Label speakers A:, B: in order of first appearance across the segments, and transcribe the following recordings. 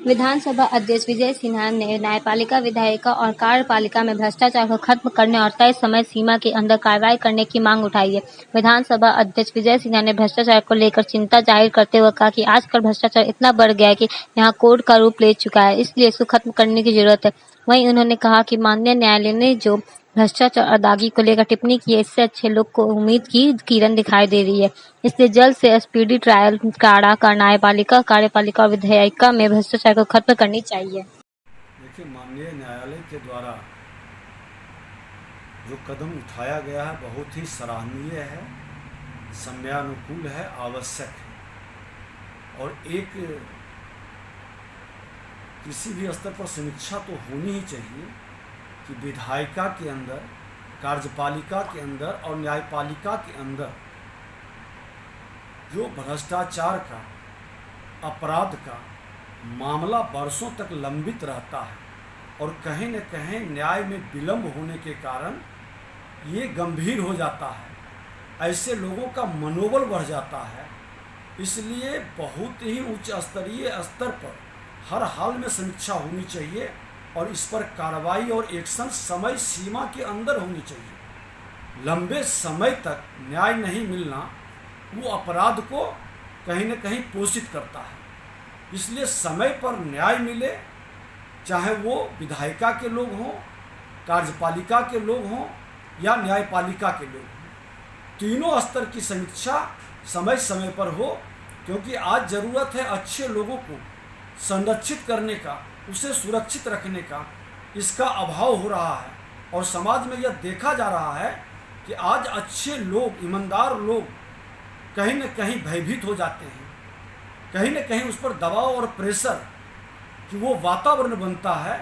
A: विधानसभा अध्यक्ष विजय सिन्हा ने न्यायपालिका, विधायिका और कार्यपालिका में भ्रष्टाचार को खत्म करने और तय समय सीमा के अंदर कार्रवाई करने की मांग उठाई है। विधानसभा अध्यक्ष विजय सिन्हा ने भ्रष्टाचार को लेकर चिंता जाहिर करते हुए कहा कि आजकल भ्रष्टाचार इतना बढ़ गया है कि यहाँ कोर्ट का रूप ले चुका है, इसलिए इसको खत्म करने की जरूरत है। वहीं उन्होंने कहा कि माननीय न्यायालय ने जो भ्रष्टाचार और दागी को लेकर टिप्पणी की है, इससे अच्छे लोग को उम्मीद की किरण दिखाई दे रही है। इसलिए जल्द से स्पीडी ट्रायल काढ़ा कर न्यायपालिका, कार्यपालिका और विधायिका में भ्रष्टाचार को खत्म करनी चाहिए।
B: देखिए, माननीय न्यायालय के द्वारा जो कदम उठाया गया है बहुत ही सराहनीय है, समयानुकूल है, आवश्यक है और एक किसी भी स्तर पर समीक्षा तो होनी ही चाहिए कि विधायिका के अंदर, कार्यपालिका के अंदर और न्यायपालिका के अंदर जो भ्रष्टाचार का, अपराध का मामला वर्षों तक लंबित रहता है और कहीं न कहीं न्याय में विलंब होने के कारण ये गंभीर हो जाता है, ऐसे लोगों का मनोबल बढ़ जाता है। इसलिए बहुत ही उच्च स्तरीय स्तर पर हर हाल में समीक्षा होनी चाहिए और इस पर कार्रवाई और एक्शन समय सीमा के अंदर होनी चाहिए। लंबे समय तक न्याय नहीं मिलना वो अपराध को कहीं न कहीं पोषित करता है। इसलिए समय पर न्याय मिले, चाहे वो विधायिका के लोग हों, कार्यपालिका के लोग हों या न्यायपालिका के लोग हों, तीनों स्तर की समीक्षा समय समय पर हो, क्योंकि आज ज़रूरत है अच्छे लोगों को संरक्षित करने का, उसे सुरक्षित रखने का। इसका अभाव हो रहा है और समाज में यह देखा जा रहा है कि आज अच्छे लोग, ईमानदार लोग कहीं न कहीं भयभीत हो जाते हैं, कहीं न कहीं उस पर दबाव और प्रेशर कि वो वातावरण बनता है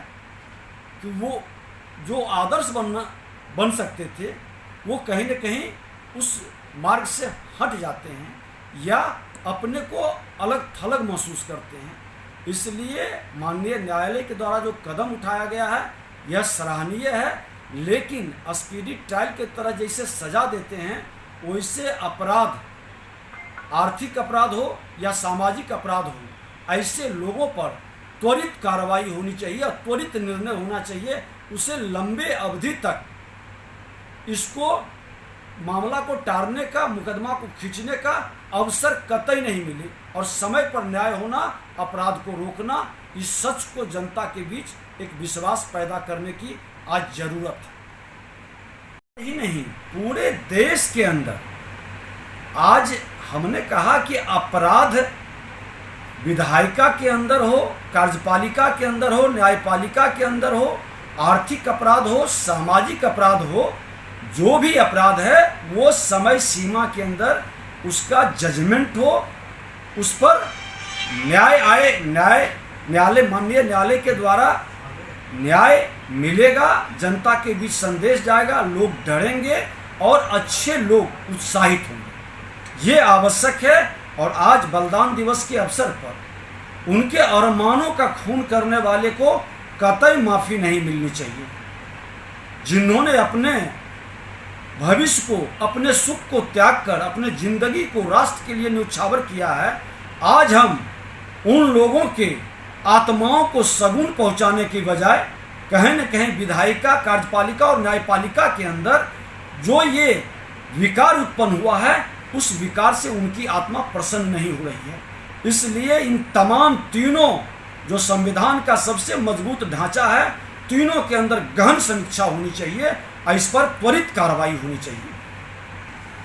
B: कि वो जो आदर्श बन सकते थे वो कहीं न कहीं उस मार्ग से हट जाते हैं या अपने को अलग थलग महसूस करते हैं। इसलिए माननीय न्यायालय के द्वारा जो कदम उठाया गया है यह सराहनीय है, लेकिन स्पीडी ट्रायल के तरह जैसे सजा देते हैं वैसे अपराध, आर्थिक अपराध हो या सामाजिक अपराध हो, ऐसे लोगों पर त्वरित कार्रवाई होनी चाहिए और त्वरित निर्णय होना चाहिए। उसे लंबे अवधि तक इसको मामला को टारने का, मुकदमा को खींचने का अवसर कतई नहीं मिले और समय पर न्याय होना, अपराध को रोकना, इस सच को जनता के बीच एक विश्वास पैदा करने की आज जरूरत है। ही नहीं, पूरे देश के अंदर आज हमने कहा कि अपराध विधायिका के अंदर हो, कार्यपालिका के अंदर हो, न्यायपालिका के अंदर हो, आर्थिक अपराध हो, सामाजिक अपराध हो, जो भी अपराध है वो समय सीमा के अंदर उसका जजमेंट हो, उस पर न्याय आए, न्यायालय, माननीय न्यायालय के द्वारा न्याय मिलेगा, जनता के बीच संदेश जाएगा, लोग डरेंगे और अच्छे लोग उत्साहित होंगे। ये आवश्यक है और आज बलिदान दिवस के अवसर पर उनके अरमानों का खून करने वाले को कतई माफ़ी नहीं मिलनी चाहिए। जिन्होंने अपने भविष्य को, अपने सुख को त्याग कर अपने जिंदगी को राष्ट्र के लिए न्यौछावर किया है, आज हम उन लोगों के आत्माओं को सगुन पहुंचाने की बजाय कहीं न कहीं विधायिका, कार्यपालिका और न्यायपालिका के अंदर जो ये विकार उत्पन्न हुआ है उस विकार से उनकी आत्मा प्रसन्न नहीं हो रही है। इसलिए इन तमाम तीनों जो संविधान का सबसे मजबूत ढांचा है, तीनों के अंदर गहन समीक्षा होनी चाहिए और इस पर त्वरित कार्रवाई होनी चाहिए।